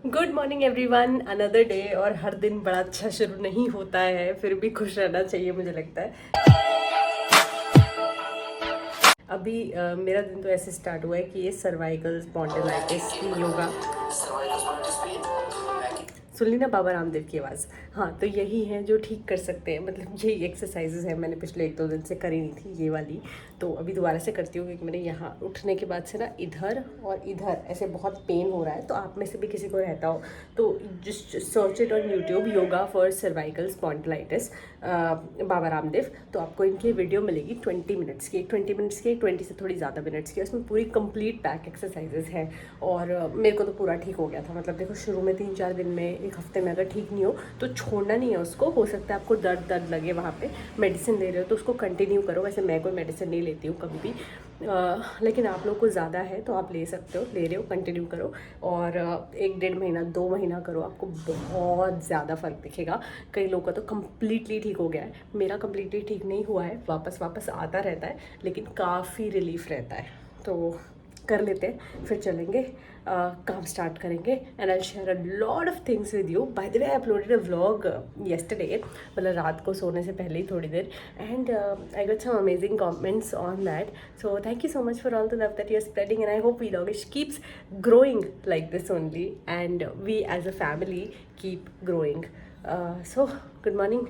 Good morning everyone, another day. और हर दिन बड़ा अच्छा शुरू नहीं होता है, फिर भी खुश रहना चाहिए मुझे लगता है। अभी मेरा दिन तो ऐसे स्टार्ट हुआ है कि ये सर्वाइकल स्पॉन्डिलाइटिस की योगा सुन ली ना, बाबा रामदेव की आवाज़। हाँ, तो यही है जो ठीक कर सकते हैं, मतलब यही एक्सरसाइजेज है। मैंने पिछले 1-2 दिन से करी नहीं थी ये वाली, तो अभी दोबारा से करती हूँ क्योंकि मैंने यहाँ उठने के बाद से ना इधर और इधर ऐसे बहुत पेन हो रहा है। तो आप में से भी किसी को रहता हो तो just search it on YouTube, yoga for cervical spondylitis Baba Ramdev. तो आपको इनकी वीडियो मिलेगी 20 मिनट्स की, 20 मिनट्स की, 20 से थोड़ी ज़्यादा मिनट्स की। उसमें पूरी कंप्लीट बैक एक्सरसाइजेज हैं और मेरे को तो पूरा ठीक हो गया था। मतलब देखो, शुरू में 3-4 दिन में, एक हफ्ते में अगर ठीक नहीं हो तो छोड़ना नहीं है उसको। हो सकता है आपको दर्द लगे वहाँ पे, मेडिसिन ले रहे हो तो उसको कंटिन्यू करो। वैसे मैं कोई मेडिसिन नहीं लेती हूँ कभी भी, लेकिन आप लोग को ज़्यादा है तो आप ले सकते हो, ले रहे हो कंटिन्यू करो। और 1-1.5 महीना 2 महीना करो, आपको बहुत ज़्यादा फ़र्क दिखेगा। कई लोगों का तो कम्प्लीटली ठीक हो गया है, मेरा कम्प्लीटली ठीक नहीं हुआ है, वापस आता रहता है, लेकिन काफ़ी रिलीफ रहता है। तो कर लेते हैं, फिर चलेंगे, काम स्टार्ट करेंगे। And I share a lot of things with you. By the way, I uploaded a vlog yesterday, मतलब रात को सोने से पहले ही थोड़ी देर, and I got some amazing comments on that. So thank you so much for all the love that you are spreading, and I hope vlogish keeps growing like this only, and we as a family keep growing. So good morning,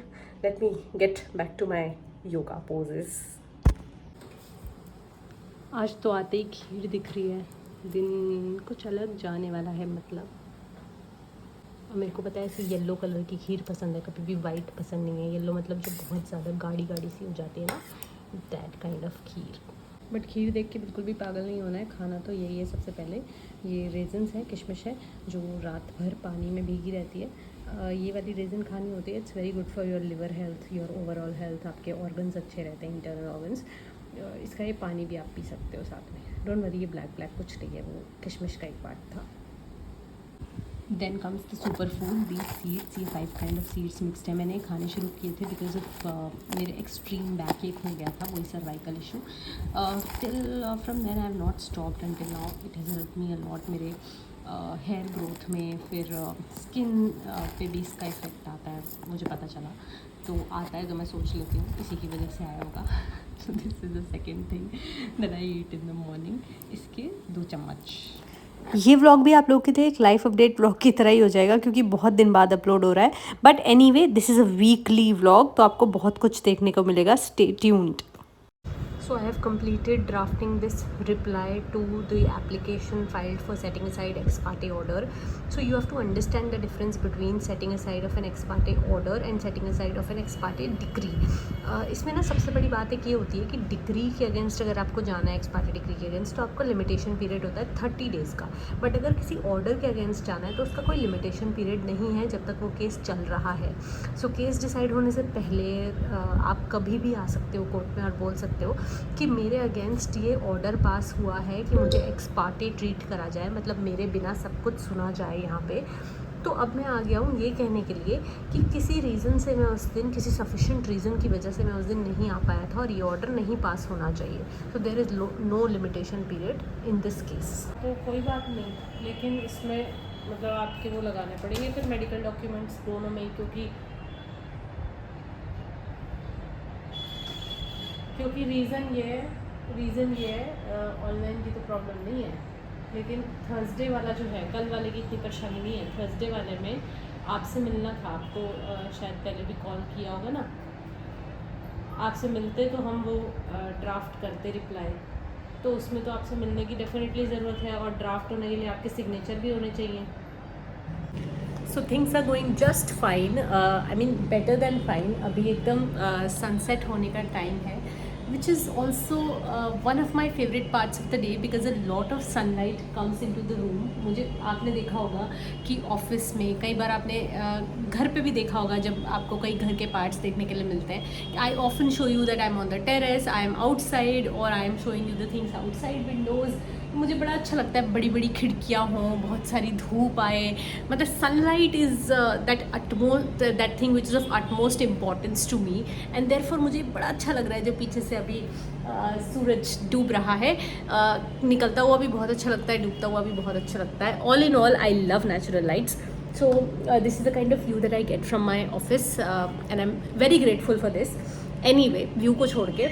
let me get back to my yoga poses. आज तो आते ही खीर दिख रही है, दिन कुछ अलग जाने वाला है। मतलब मेरे को पता है ऐसे येलो कलर की खीर पसंद है, कभी भी वाइट पसंद नहीं है। येलो मतलब जो बहुत ज़्यादा गाढ़ी सी हो जाती है ना, that kind of kheer. But kheer देख के बिल्कुल भी पागल नहीं होना है, खाना तो यही है। सबसे पहले ये रेजन्स है, किशमिश है, जो रात भर पानी में भीगी रहती है। ये वाली रेजन खानी होती है। It's very good for your liver health, your overall health. आपके ऑर्गन्स अच्छे रहते हैं, इंटरनल ऑर्गन्स। इसका ये पानी भी आप पी सकते हो साथ में। डोंट वरी, ये ब्लैक कुछ नहीं है, वो किशमिश का एक पार्ट था। Then comes the super food, these seeds. ये 5 काइंड ऑफ सीड्स मिक्सड है। मैंने खाने शुरू किए थे बिकॉज ऑफ मेरे एक्सट्रीम बैक एक हो गया था, वही cervical issue. Till from then I have not stopped until now. It has help me a lot मेरे हेयर ग्रोथ में। फिर स्किन पे भी इसका इफेक्ट आता है, मुझे पता चला। तो आता है तो मैं सोच लेती हूँ इसी की वजह से आया होगा। So this is the second thing that I eat in the morning. इसके 2 चम्मच। ये व्लॉग भी आप लोगों के लिए एक लाइफ अपडेट व्लॉग की तरह ही हो जाएगा, क्योंकि बहुत दिन बाद अपलोड हो रहा है। But anyway, this is a weekly vlog, तो आपको बहुत कुछ देखने को मिलेगा। Stay tuned. So I have completed drafting this reply to the application filed for setting aside ex parte order. So you have to understand the difference between setting aside of an ex parte order and setting aside of an ex parte decree. इसमें ना सबसे बड़ी बात एक ये होती है कि डिग्री के अगेंस्ट अगर आपको जाना है, एक्स पार्टी डिग्री के अगेंस्ट, तो आपका लिमिटेशन पीरियड होता है 30 डेज़ का। बट अगर किसी ऑर्डर के अगेंस्ट जाना है तो उसका कोई लिमिटेशन पीरियड नहीं है जब तक वो केस चल रहा है। सो केस डिसाइड होने से पहले आप कभी भी आ सकते हो कोर्ट में और बोल सकते हो कि मेरे अगेंस्ट ये ऑर्डर पास हुआ है कि मुझे एक्स पार्टी ट्रीट करा जाए, मतलब मेरे बिना सब कुछ सुना जाए यहाँ पे। तो अब मैं आ गया हूँ ये कहने के लिए कि किसी रीज़न से मैं उस दिन, किसी सफिशेंट रीज़न की वजह से मैं उस दिन नहीं आ पाया था और ये ऑर्डर नहीं पास होना चाहिए। तो there is no limitation period in this case. तो कोई बात नहीं, लेकिन इसमें मतलब आपके वो लगाने पड़ेंगे फिर मेडिकल डॉक्यूमेंट्स दोनों में ही, क्योंकि रीज़न ये है ऑनलाइन की तो प्रॉब्लम नहीं है, लेकिन थर्सडे वाला जो है, कल वाले की इतनी परेशानी नहीं है। थर्सडे वाले में आपसे मिलना था, आपको शायद पहले भी कॉल किया होगा ना। आपसे मिलते तो हम वो ड्राफ्ट करते रिप्लाई, तो उसमें तो आपसे मिलने की डेफिनेटली ज़रूरत है, और ड्राफ्ट होने के लिए आपके सिग्नेचर भी होने चाहिए। So things are going just fine, I mean better than fine. अभी एकदम सनसेट होने का टाइम है, which is also one of my favorite parts of the day because a lot of sunlight comes into the room. मुझे आपने देखा होगा कि ऑफिस में कई बार आपने घर पे भी देखा होगा, जब आपको कई घर के पार्ट्स देखने के लिए मिलते हैं। I often show you that I am on the terrace, I am outside, और I am showing you the things outside windows. मुझे बड़ा अच्छा लगता है, बड़ी बड़ी खिड़कियाँ हों, बहुत सारी धूप आए, मतलब sunlight is that thing which is of utmost importance to me, and therefore मुझे बड़ा अच्छा लग रहा है। जो पीछे से अभी सूरज डूब रहा है, निकलता हुआ भी बहुत अच्छा लगता है, डूबता हुआ भी बहुत अच्छा लगता है. All in all I love natural lights. So this is the kind of view that I get from my office, and I'm very grateful for this. Anyway, view को छोड़ के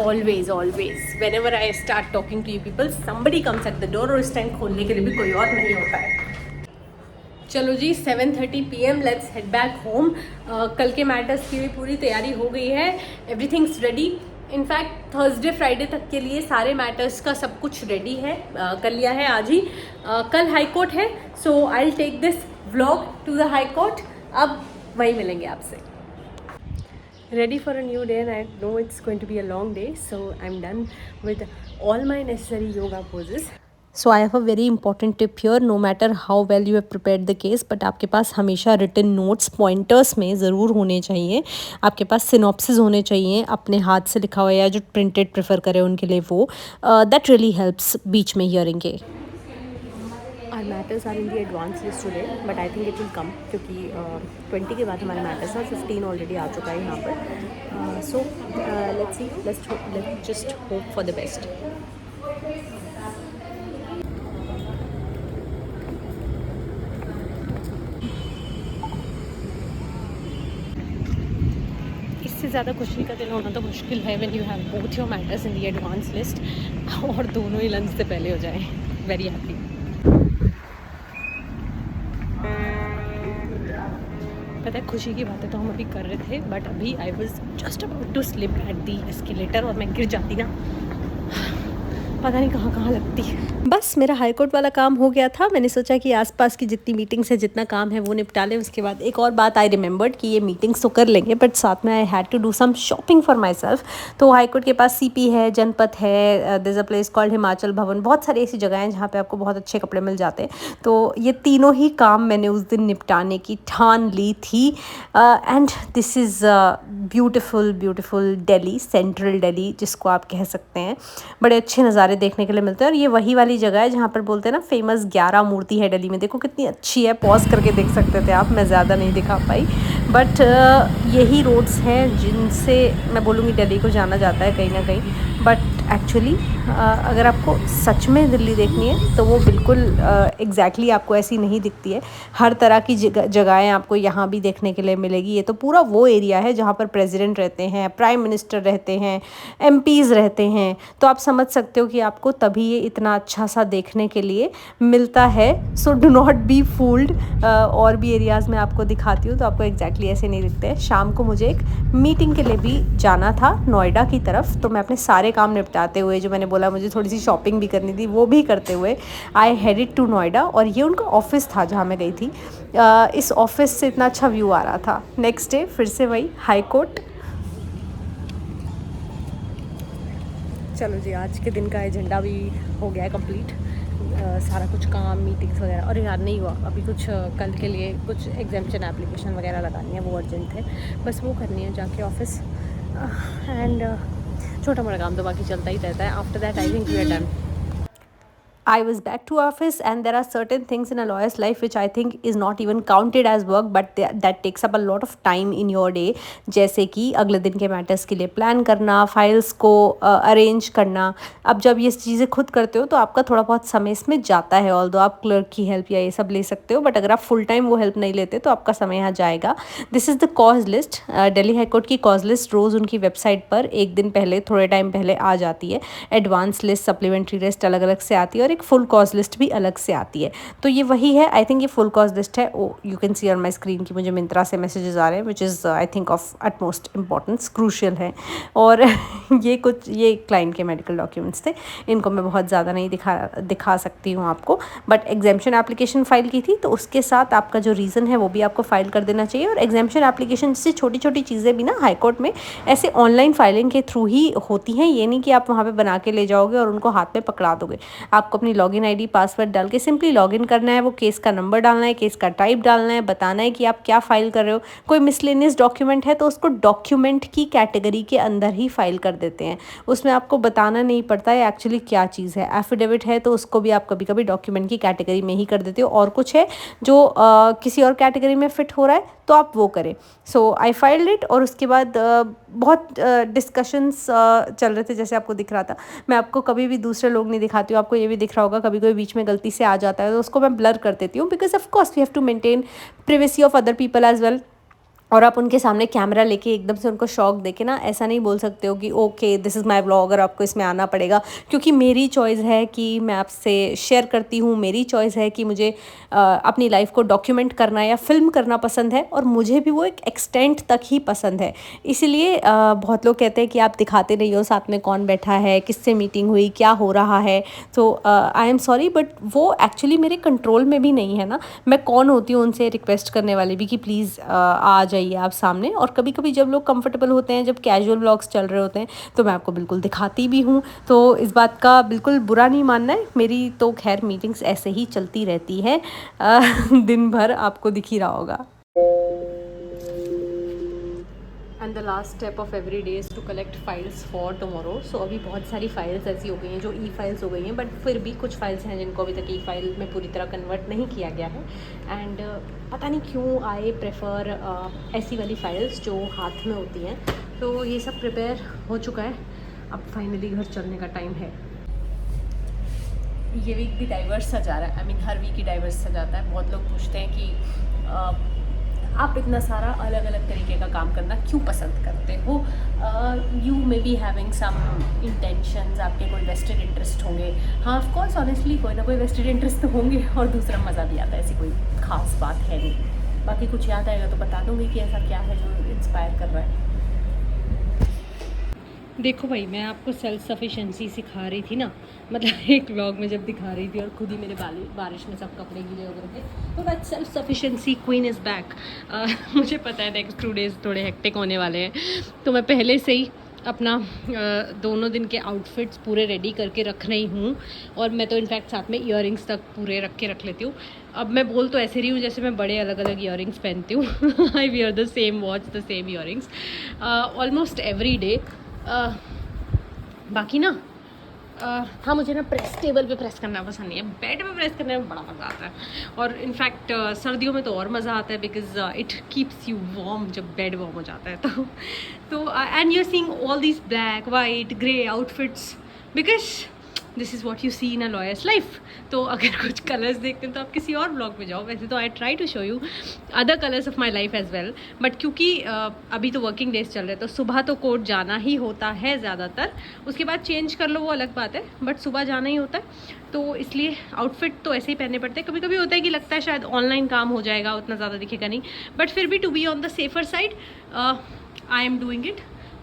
always whenever I start talking to you people, somebody comes at the door, और इस time खोलने के लिए भी कोई और नहीं होता है. चलो जी 7:30 PM, let's head back home. कल के मैटर्स की भी पूरी तैयारी हो गई है, everything's ready. In fact Thursday Friday तक के लिए सारे मैटर्स का सब कुछ रेडी है, कर लिया है आज ही. कल हाई कोर्ट है, so I will take this vlog to the high court. अब वहीं मिलेंगे आपसे. Ready for a new day, and I know it's going to be a long day, so I'm done with all my necessary yoga poses. So I have a very important tip here. No matter how well you have prepared the case, but आपके पास हमेशा written notes pointers में ज़रूर होने चाहिए. आपके पास synopsis होने चाहिए अपने हाथ से लिखा हुआ, या जो printed prefer करें उनके लिए वो. That really helps बीच में hearing के. Our matters are in the advance list today, but I think it will come क्योंकि 20 के बाद हमारे matters हैं, 15 ऑलरेडी आ चुका है यहाँ पर. So let's see, let's just hope for the best. इससे ज़्यादा खुशी का दिन होना तो मुश्किल है when you have both your matters in the advance list, और दोनों ही लंच से पहले हो जाए. Very happy. पता है खुशी की बातें तो हम अभी कर रहे थे, बट अभी I was just about to slip at the escalator, और मैं गिर जाती ना, पता नहीं कहाँ कहाँ लगती. बस मेरा हाई कोर्ट वाला काम हो गया था. मैंने सोचा कि आसपास की जितनी मीटिंग्स है, जितना काम है वो निपटा लें. उसके बाद एक और बात आई रिमेंबर्ड कि ये मीटिंग्स तो कर लेंगे, बट साथ में I had to do some shopping for myself. तो हाई कोर्ट के पास सीपी है, जनपथ है, there is a place called Himachal Bhavan, बहुत सारी ऐसी जगह हैं जहाँ पे आपको बहुत अच्छे कपड़े मिल जाते हैं. तो ये तीनों ही काम मैंने उस दिन निपटाने की ठान ली थी. And this is beautiful Delhi, central Delhi जिसको आप कह सकते हैं. बड़े अच्छे नज़ारे देखने के लिए मिलते हैं, और ये वही वाली जगह है जहाँ पर बोलते हैं ना फेमस 11 मूर्ति है दिल्ली में. देखो कितनी अच्छी है, पॉज करके देख सकते थे आप, मैं ज़्यादा नहीं दिखा पाई. बट यही रोड्स हैं जिनसे मैं बोलूँगी दिल्ली को जाना जाता है कहीं ना कहीं. बट एक्चुअली अगर आपको सच में दिल्ली देखनी है तो वो बिल्कुल एग्जैक्टली आपको ऐसी नहीं दिखती है. हर तरह की जगहें आपको यहाँ भी देखने के लिए मिलेगी. ये तो पूरा वो एरिया है जहाँ पर प्रेसिडेंट रहते हैं, प्राइम मिनिस्टर रहते हैं, एमपीज़ रहते हैं. तो आप समझ सकते हो कि आपको तभी ये इतना अच्छा सा देखने के लिए मिलता है. So do not be fooled. और भी एरियाज़ में आपको दिखाती हूँ तो आपको एग्जैक्टली ऐसे नहीं दिखते हैं. शाम को मुझे एक मीटिंग के लिए भी जाना था नोएडा की तरफ, तो मैं अपने सारे काम निपटाते हुए, जो मैंने बोला मुझे थोड़ी सी शॉपिंग भी करनी थी, वो भी करते हुए आई हेडेड टू नोएडा. और ये उनका ऑफिस था जहाँ मैं गई थी. इस ऑफिस से इतना अच्छा व्यू आ रहा था. नेक्स्ट डे फिर से वही हाई कोर्ट. चलो जी आज के दिन का एजेंडा भी हो गया है कंप्लीट. सारा कुछ काम, मीटिंग्स वगैरह, और यार नहीं हुआ अभी कुछ. कल के लिए कुछ एग्जाम्पशन एप्लीकेशन वगैरह लगानी है, वो अर्जेंट है, बस वो करनी है जाके ऑफिस. एंड छोटा मोटा काम तो बाकी चलता ही रहता है. After that I think we are done. I was back to office, and there are certain things in a lawyer's life which I think is not even counted as work, but that takes up a lot of time in your day. जैसे कि अगले दिन के matters के लिए plan करना, files को arrange करना. अब जब ये चीज़ें खुद करते हो तो आपका थोड़ा बहुत समय इसमें जाता है. ऑल्दो आप क्लर्क की हेल्प या ये सब ले सकते हो, बट अगर आप फुल टाइम वो हेल्प नहीं लेते तो आपका समय यहाँ जाएगा. This is the cause list. Delhi high court की कॉज लिस्ट रोज़ उनकी वेबसाइट पर एक दिन पहले, थोड़े टाइम पहले आ जाती है. एडवांस लिस्ट, सप्लीमेंट्री लिस्ट अलग अलग से आती है, और एक फुल कॉज लिस्ट भी अलग से आती है. तो ये वही है. आई थिंक ये फुल कॉज लिस्ट है. Oh you can see on my screen की मुझे मिंत्रा से मैसेजेस आ रहे हैं, which is I think of utmost importance, crucial है. और ये क्लाइंट के मेडिकल डॉक्यूमेंट्स थे. इनको मैं बहुत ज़्यादा नहीं दिखा सकती हूँ आपको, बट एग्जाम्पशन एप्लीकेशन फ़ाइल की थी, तो उसके साथ आपका जो रीज़न है वो भी आपको फाइल कर देना चाहिए. और एग्जाम्पशन एप्लीकेशन से छोटी छोटी चीज़ें भी ना हाई कोर्ट में ऐसे ऑनलाइन फाइलिंग के थ्रू ही होती हैं. ये नहीं कि आप वहाँ पर बना के ले जाओगे और उनको हाथ में पकड़ा दोगे. आपको अपनी लॉगिन आईडी, पासवर्ड डाल के सिंपली लॉगिन करना है. वो केस का नंबर डालना है, केस का टाइप डालना है, बताना है कि आप क्या फाइल कर रहे हो. कोई मिसलेनियस डॉक्यूमेंट है तो उसको डॉक्यूमेंट की कैटेगरी के अंदर ही फाइल कर देते हैं. उसमें आपको बताना नहीं पड़ता है एक्चुअली क्या चीज़ है. एफिडेविट है तो उसको भी आप कभी कभी डॉक्यूमेंट की कैटेगरी में ही कर देते हो. और कुछ है जो किसी और कैटेगरी में फिट हो रहा है तो आप वो करें। सो आई फाइल्ड इट, और उसके बाद बहुत डिस्कशंस चल रहे थे, जैसे आपको दिख रहा था। मैं आपको कभी भी दूसरे लोग नहीं दिखाती हूँ, आपको ये भी दिख रहा होगा कभी कोई बीच में गलती से आ जाता है तो उसको मैं ब्लर कर देती हूँ, because of course we have to maintain privacy of other people as well. और आप उनके सामने कैमरा लेके एकदम से उनको शॉक देके ना ऐसा नहीं बोल सकते हो कि okay this is my vlog और आपको इसमें आना पड़ेगा, क्योंकि मेरी चॉइस है कि मैं आपसे शेयर करती हूँ, मेरी चॉइस है कि मुझे अपनी लाइफ को डॉक्यूमेंट करना या फिल्म करना पसंद है, और मुझे भी वो एक एक्सटेंट तक ही पसंद है। इसीलिए बहुत लोग कहते हैं कि आप दिखाते नहीं हो साथ में कौन बैठा है, किससे मीटिंग हुई, क्या हो रहा है। तो आई एम सॉरी, बट वो एक्चुअली मेरे कंट्रोल में भी नहीं है ना। मैं कौन होती हूँ उनसे रिक्वेस्ट करने वाली भी कि प्लीज़ आ जाइए आप सामने। और कभी कभी जब लोग कंफर्टेबल होते हैं, जब कैजुअल व्लॉग्स चल रहे होते हैं, तो मैं आपको बिल्कुल दिखाती भी हूँ। तो इस बात का बिल्कुल बुरा नहीं मानना है। मेरी तो खैर मीटिंग्स ऐसे ही चलती रहती है, दिन भर आपको दिख ही रहा होगा। And the last step of every day is to collect files for tomorrow. So अभी बहुत सारी फाइल्स ऐसी हो गई हैं जो ई फाइल्स हो गई हैं, बट फिर भी कुछ फाइल्स हैं जिनको अभी तक ई फाइल में पूरी तरह कन्वर्ट नहीं किया गया है। एंड पता नहीं क्यों आई प्रेफर ऐसी वाली फाइल्स जो हाथ में होती हैं। तो ये सब प्रिपेयर हो चुका है, अब फाइनली घर चलने का टाइम है। ये वीक भी डाइवर्स सा जा रहा है, आई मीन हर वीक ही डाइवर्स सा जाता है। बहुत लोग पूछते हैं कि आप इतना सारा अलग अलग तरीके का काम करना क्यों पसंद करते हो। You may be having some intentions, आपके कोई वेस्टेड इंटरेस्ट होंगे। हाँ ऑफ कोर्स ऑनेस्टली कोई ना कोई वेस्टेड इंटरेस्ट तो होंगे, और दूसरा मज़ा भी आता है, ऐसी कोई ख़ास बात है नहीं। बाकी कुछ याद आएगा तो बता दूँगी कि ऐसा क्या है जो इंस्पायर कर रहा है। देखो भाई, मैं आपको सेल्फ सफिशेंसी सिखा रही थी ना, मतलब एक व्लॉग में जब दिखा रही थी और खुद ही मेरे बारिश में सब कपड़े गीले हो गए थे, तो that self sufficiency queen is back. मुझे पता है नेक्स्ट 2 डेज़ थोड़े हेक्टिक होने वाले हैं, तो मैं पहले से ही अपना दोनों दिन के आउटफिट्स पूरे रेडी करके रख रही हूँ। और मैं तो इनफैक्ट साथ में ईयरिंग्स तक पूरे रख लेती हूँ। अब मैं बोल तो ऐसे रही हूँ जैसे मैं बड़े अलग अलग ईयरिंग्स पहनती हूँ। I wear the same watch, the same earrings almost every day. बाकी ना हाँ, मुझे ना प्रेस टेबल पे प्रेस करना पसंद नहीं है, बेड पे प्रेस करने में बड़ा मज़ा आता है। और इनफैक्ट सर्दियों में तो और मज़ा आता है, because it keeps you warm जब बेड वार्म हो जाता है। तो and you are seeing all these black white grey outfits because this is what you see in a lawyer's life. तो अगर कुछ कलर्स देखते हैं तो आप किसी और ब्लॉग में जाओ। वैसे तो I try to show you other colours of my life as well, but क्योंकि अभी तो वर्किंग डेज चल रहे हैं, तो सुबह तो कोर्ट जाना ही होता है ज़्यादातर। उसके बाद चेंज कर लो वो अलग बात है, बट सुबह जाना ही होता है। तो इसलिए आउटफिट तो ऐसे ही पहनने पड़ते हैं। कभी कभी होता है कि लगता है शायद ऑनलाइन काम हो जाएगा, उतना ज़्यादा दिखेगा नहीं, बट फिर भी to be on the safer side I am doing it,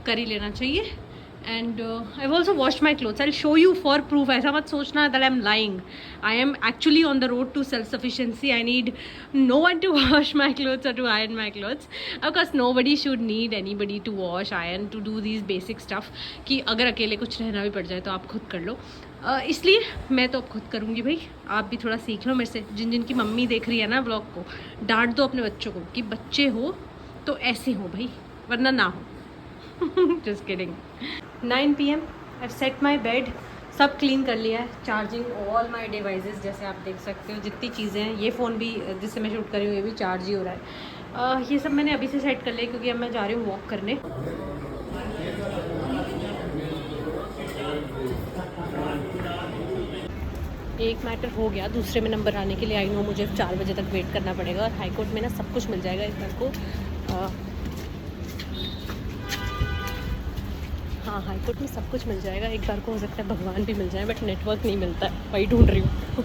कर ही लेना चाहिए। And I've also washed my clothes. I'll show you for proof. ऐसा मत सोचना that I'm lying. I am actually on the road to self-sufficiency. I need no one to wash my clothes or to iron my clothes. Of course, nobody should need anybody to wash, iron, to do these basic stuff. कि अगर अकेले कुछ रहना भी पड़ जाए तो आप खुद कर लो। इसलिए मैं तो अब खुद करूँगी भाई। आप भी थोड़ा सीख लो मेरे से। जिनकी मम्मी देख रही है ना ब्लॉग को, डांट दो अपने बच्चों को कि बच्चे हो तो ऐसे हो भाई, वरना ना हो। Just kidding. 9 PM. I've set my bed. सब क्लीन कर लिया है, चार्जिंग ऑल माई डिवाइसेस। जैसे आप देख सकते हो जितनी चीज़ें हैं, ये फ़ोन भी जिससे मैं शूट कर रही हूँ ये भी चार्ज ही हो रहा है। ये सब मैंने अभी से सेट कर लिया क्योंकि अब मैं जा रही हूँ वॉक करने। एक मैटर हो गया, दूसरे में नंबर आने के लिए आई नो मुझे 4 बजे तक वेट करना पड़ेगा। और हाई कोर्ट में ना सब कुछ मिल जाएगा इस बार को। हाँ, हाई कोर्ट में सब कुछ मिल जाएगा एक बार को। हो सकता है भगवान भी मिल जाए, बट नेटवर्क नहीं मिलता है, वही ढूंढ रही हूँ।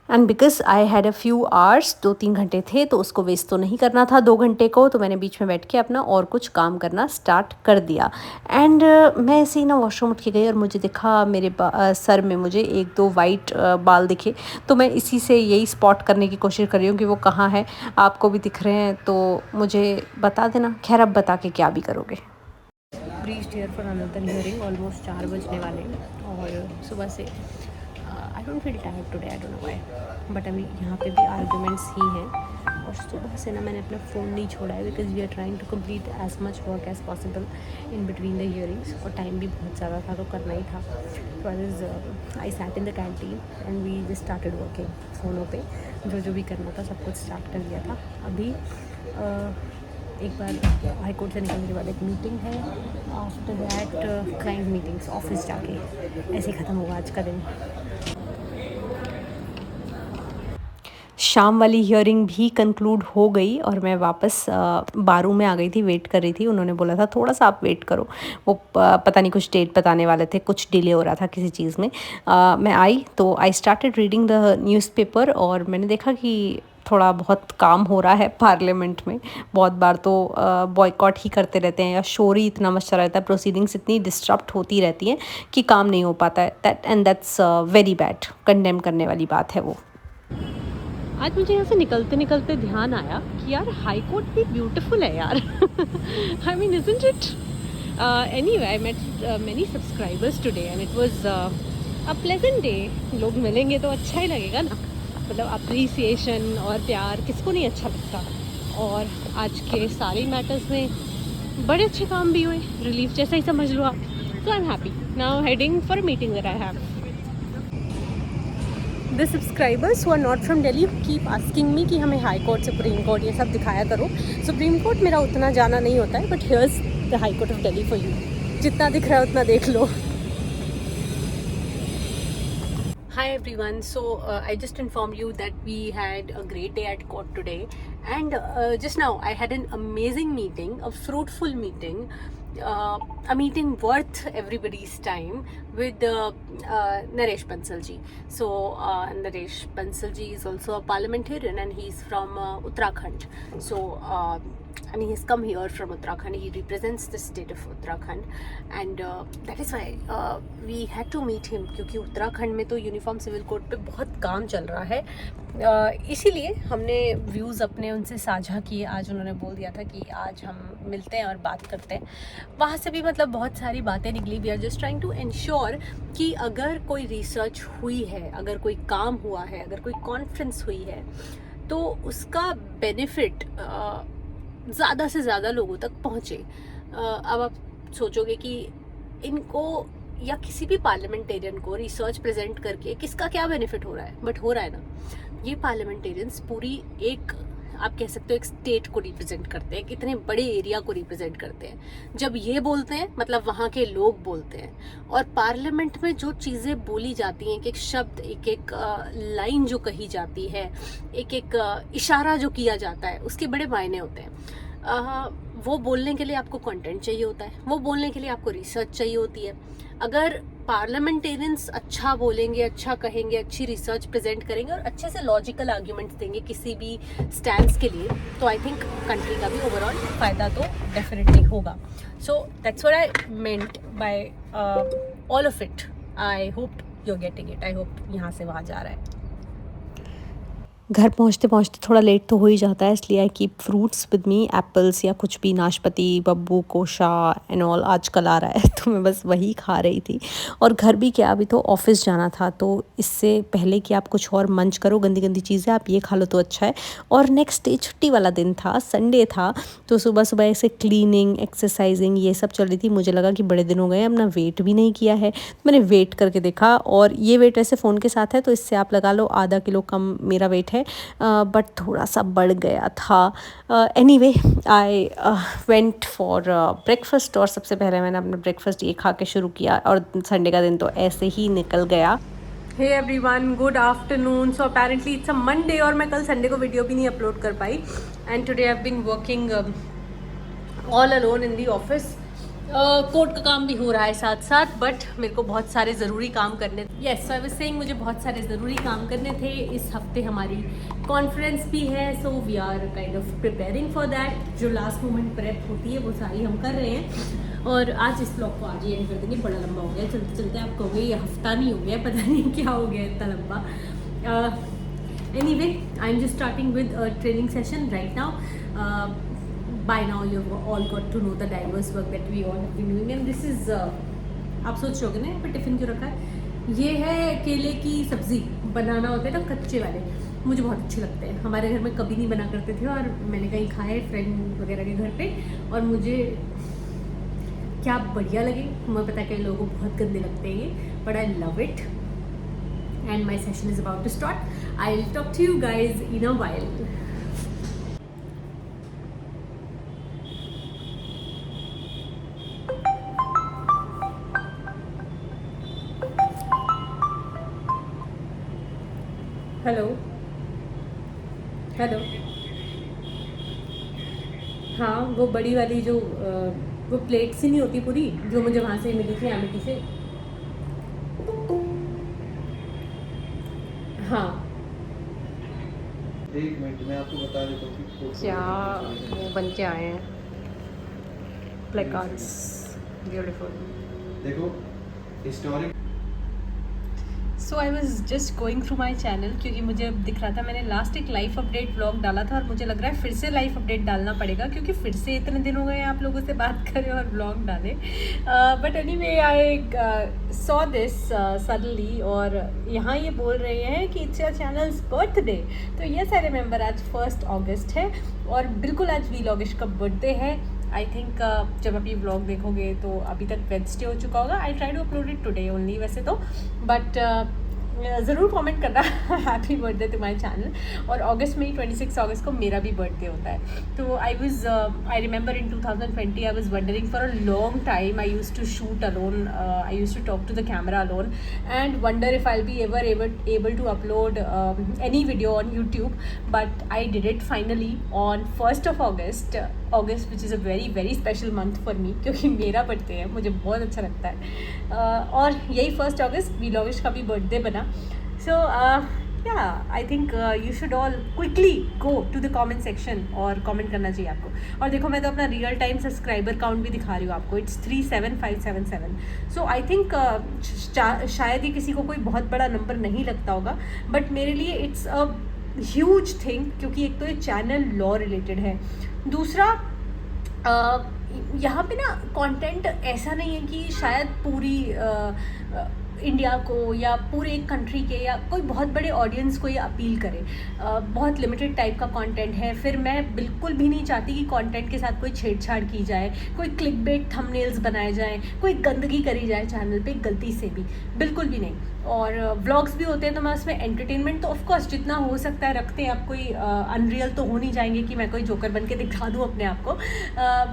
And because I had a few hours, 2-3 घंटे थे, तो उसको वेस्ट तो नहीं करना था 2 घंटे को। तो मैंने बीच में बैठ के अपना और कुछ काम करना स्टार्ट कर दिया। एंड मैं ऐसे ही ना वॉशरूम उठ के गई और मुझे दिखा मेरे सर में मुझे 1-2 वाइट बाल दिखे। तो मैं इसी से यही स्पॉट करने की कोशिश कर रही हूँ कि वो कहाँ है। आपको भी दिख रहे हैं तो मुझे बता देना। खैर अब बता के क्या भी करोगे। Breached here for another hearing. Almost 4 बजने वाले हैं और सुबह से I don't feel tired today, I don't know why, but अभी यहाँ पे भी आर्गुमेंट्स ही हैं। और सुबह से ना मैंने अपना फ़ोन नहीं छोड़ा है because we are trying to complete as much work as possible in between the hearings, और टाइम भी बहुत ज़्यादा था तो करना ही था। तो I sat in the canteen and we just started working. फ़ोनों पे जो भी करना था सब कुछ स्टार्ट कर दिया था। अभी एक बार हाई कोर्ट से निकलने के बाद एक मीटिंग है, after that client meetings, office जाके ऐसे ख़त्म हुआ आज का दिन। शाम वाली हियरिंग भी कंक्लूड हो गई और मैं वापस बारू में आ गई थी, वेट कर रही थी। उन्होंने बोला था थोड़ा सा आप वेट करो, वो पता नहीं कुछ डेट बताने वाले थे, कुछ डिले हो रहा था किसी चीज़ में। मैं आई तो I started reading the newspaper और मैंने देखा कि थोड़ा बहुत काम हो रहा है पार्लियामेंट में। बहुत बार तो बॉयकॉट ही करते रहते हैं या शोर ही इतना मचता रहता है, प्रोसीडिंग्स इतनी डिस्टर्ब होती रहती हैं कि काम नहीं हो पाता है। दैट्स वेरी बैड, कंडेम करने वाली बात है वो। आज मुझे यहाँ से निकलते निकलते ध्यान आया कि यार हाई कोर्ट भी ब्यूटीफुल है यार। I mean isn't it? Anyway I met many subscribers today and it was a pleasant day. लोग मिलेंगे तो अच्छा ही लगेगा ना, मतलब अप्रिसिएशन और प्यार किसको नहीं अच्छा लगता। और आज के सारे मैटर्स में बड़े अच्छे काम भी हुए, रिलीफ जैसा ही समझ लो आप। So I am happy now heading for a meeting that I have. The subscribers who are not from Delhi keep asking me कि हमें हाई कोर्ट, सुप्रीम कोर्ट ये सब दिखाया करो। सुप्रीम कोर्ट मेरा उतना जाना नहीं होता है, but here's the high court of Delhi for you. जितना दिख रहा है उतना देख लो। Hi everyone, so I just informed you that we had a great day at court today, and just now I had an amazing meeting, a fruitful meeting, a meeting worth everybody's time with Naresh Bansal ji. So Naresh Bansal ji is also a parliamentarian and he's from Uttarakhand. So and he has come here from Uttarakhand. He represents the state of Uttarakhand, and that is why we had to meet him, क्योंकि उत्तराखंड में तो uniform civil code पे बहुत काम चल रहा है। इसीलिए हमने व्यूज़ अपने उनसे साझा किए। आज उन्होंने बोल दिया था कि आज हम मिलते हैं और बात करते हैं। वहाँ से भी मतलब बहुत सारी बातें निकली। We are just trying to ensure कि अगर कोई रिसर्च हुई है, अगर कोई काम हुआ है, अगर कोई कॉन्फ्रेंस हुई है, तो उसका बेनिफिट ज़्यादा से ज़्यादा लोगों तक पहुँचे। अब आप सोचोगे कि इनको या किसी भी पार्लियामेंटेरियन को रिसर्च प्रेजेंट करके किसका क्या बेनिफिट हो रहा है, बट हो रहा है ना, ये पार्लियामेंटेरियंस पूरी एक, आप कह सकते हो एक स्टेट को रिप्रेजेंट करते हैं, कितने बड़े एरिया को रिप्रेजेंट करते हैं। जब ये बोलते हैं मतलब वहाँ के लोग बोलते हैं, और पार्लियामेंट में जो चीज़ें बोली जाती हैं, एक एक शब्द, एक एक लाइन जो कही जाती है, एक एक इशारा जो किया जाता है, उसके बड़े मायने होते हैं। वो बोलने के लिए आपको कंटेंट चाहिए होता है, वो बोलने के लिए आपको रिसर्च चाहिए होती है। अगर पार्लियामेंटेरियंस अच्छा बोलेंगे, अच्छा कहेंगे, अच्छी रिसर्च प्रेजेंट करेंगे और अच्छे से लॉजिकल आर्ग्यूमेंट्स देंगे किसी भी स्टैंड्स के लिए, तो आई थिंक कंट्री का भी ओवरऑल फ़ायदा तो डेफिनेटली होगा। So that's what I meant by all of it. I hope you are getting it. I hope यहाँ से वहाँ जा रहा है। घर पहुँचते पहुँचते थोड़ा लेट तो हो ही जाता है, इसलिए I keep fruits with me, apples या कुछ भी, नाशपाती, बब्बू, कोशा एंड ऑल आजकल आ रहा है, तो मैं बस वही खा रही थी। और घर भी क्या, अभी तो ऑफिस जाना था, तो इससे पहले कि आप कुछ और मंच करो गंदी गंदी चीज़ें, आप ये खा लो तो अच्छा है। और नेक्स्ट डे छुट्टी वाला दिन था, संडे था, तो सुबह सुबह ऐसे क्लीनिंग, एक्सरसाइजिंग ये सब चल रही थी। मुझे लगा कि बड़े दिन हो गए, अपना वेट भी नहीं किया है, तो मैंने वेट करके देखा, और ये वेट वैसे फ़ोन के साथ है, तो इससे आप लगा लो आधा किलो कम मेरा वेट है, बट थोड़ा सा बढ़ गया था। Anyway I went for breakfast, और सबसे पहले मैंने अपना ब्रेकफास्ट ये खा के शुरू किया, और संडे का दिन तो ऐसे ही निकल गया। Hey everyone, good afternoon. So apparently it's a Monday, और मैं कल संडे को वीडियो भी नहीं अपलोड कर पाई, and today I have been working all alone in the office. Court का काम भी हो रहा है साथ साथ, बट मेरे को बहुत सारे ज़रूरी काम करने थे। Yes, so I was saying, मुझे बहुत सारे ज़रूरी काम करने थे। इस हफ्ते हमारी कॉन्फ्रेंस भी है, so we are kind of preparing for that. जो लास्ट मोमेंट प्रेप होती है वो सारी हम कर रहे हैं, और आज इस ब्लॉग को आज ही एंड कर देंगे। बड़ा लंबा हो गया, चलते चलते आप कहोगे ये हफ्ता नहीं हो गया, पता नहीं क्या हो गया इतना लंबा। Anyway, I am just starting with a training session right now. By now you've all got to know the diverse work that we all have been doing, and this is आप सोच रहे होगे ना यहाँ पर टिफ़िन क्यों रखा है। ये है केले की सब्ज़ी, बनाना होते हैं ना कच्चे वाले, मुझे बहुत अच्छे लगते हैं। हमारे घर में कभी नहीं बना करते थे और मैंने कहीं खाए फ्रेंड वगैरह के घर पे, और मुझे क्या बढ़िया लगे। मुझे पता है कई लोगों को बहुत गंदे लगते हैं ये, but I love it and my session is about to start. I will talk to you guys in a while. Hello hello, हाँ वो बड़ी वाली जो वो प्लेट सी नहीं होती पूरी, जो मुझे वहाँ से मिली थी एमिटी से। हाँ, एक मिनट मैं आपको बता देता हूँ कि क्या वो बन के आए हैं प्लेकार्ड्स, ब्यूटीफुल। देखो historic. So I was just going through my channel, क्योंकि मुझे अब दिख रहा था मैंने लास्ट एक लाइफ अपडेट व्लॉग डाला था, और मुझे लग रहा है फिर से लाइफ अपडेट डालना पड़ेगा, क्योंकि फिर से इतने दिन हो गए आप लोगों से बात करें और व्लॉग डालें। But anyway I saw this suddenly, और यहाँ ये बोल रहे हैं कि इट्स योर चैनल्स बर्थडे। तो यस आई रिमेंबर, आज 1 अगस्त है और बिल्कुल आज वीलॉगिश का बर्थडे है। आई थिंक जब आप ये व्लॉग देखोगे तो अभी तक वेडनेसडे हो चुका होगा। I try to upload it today only वैसे तो, बट ज़रूर कमेंट करना happy birthday to my channel. और अगस्त में ही 26 अगस्त को मेरा भी बर्थडे होता है। तो I remember in 2020 I was wondering for a long time. I used to shoot alone, I used to talk to the camera alone and wonder if I be ever able to upload any video on YouTube, but I did it finally on 1st of August, which is a very very special month for me, क्योंकि मेरा birthday है, मुझे बहुत अच्छा लगता है। और यही 1 अगस्त वीलॉगिश का भी बर्थडे बना। So I think you should all quickly go to the comment section और कमेंट करना चाहिए आपको। और देखो मैं तो अपना रियल टाइम सब्सक्राइबर काउंट भी दिखा रही हूँ आपको, इट्स 37577। सो आई थिंक शायद ही किसी को कोई बहुत बड़ा नंबर नहीं लगता होगा, बट मेरे लिए इट्स अ ह्यूज थिंग, क्योंकि एक तो ये चैनल लॉ रिलेटेड है, दूसरा यहाँ पे ना कंटेंट ऐसा नहीं है कि शायद पूरी इंडिया को या पूरे एक कंट्री के या कोई बहुत बड़े ऑडियंस को ये अपील करे। बहुत लिमिटेड टाइप का कंटेंट है। फिर मैं बिल्कुल भी नहीं चाहती कि कंटेंट के साथ कोई छेड़छाड़ की जाए, कोई क्लिकबेट थंबनेल्स बनाए जाएं, कोई गंदगी करी जाए चैनल पे गलती से भी, बिल्कुल भी नहीं। और व्लॉग्स भी होते हैं तो मैं उसमें एंटरटेनमेंट तो ऑफकोर्स जितना हो सकता है रखते हैं। आप कोई अनरियल तो हो नहीं जाएंगे कि मैं कोई जोकर बन के दिखा दूँ अपने आप को,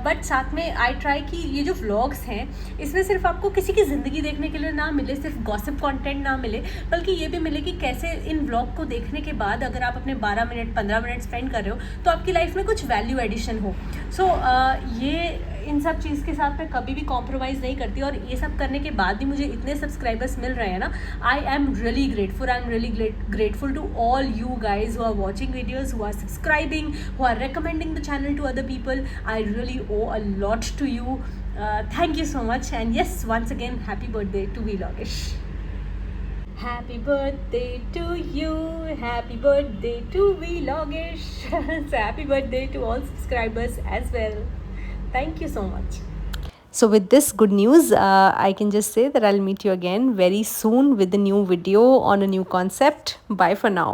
बट साथ में आई ट्राई कि ये जो व्लॉग्स हैं इसमें सिर्फ आपको किसी की ज़िंदगी देखने के लिए ना मिले, सिर्फ गॉसिप कंटेंट ना मिले, बल्कि ये भी मिले कि कैसे इन व्लॉग को देखने के बाद अगर आप अपने 12 मिनट 15 मिनट स्पेंड कर रहे हो तो आपकी लाइफ में कुछ वैल्यू एडिशन हो। सो ये इन सब चीज़ के साथ मैं कभी भी कॉम्प्रोमाइज़ नहीं करती, और ये सब करने के बाद भी मुझे इतने सब्सक्राइबर्स मिल रहे हैं ना, I am really grateful. I am really grateful to all you guys who are watching videos, who are subscribing, who are recommending the channel to other people. I really owe a lot to you. Thank you so much, and yes, once again happy birthday to Vlogish. Happy birthday to you, happy birthday to Vlogish. So happy birthday to all subscribers as well. Thank you so much. So with this good news, I can just say that I'll meet you again very soon with a new video on a new concept. Bye for now.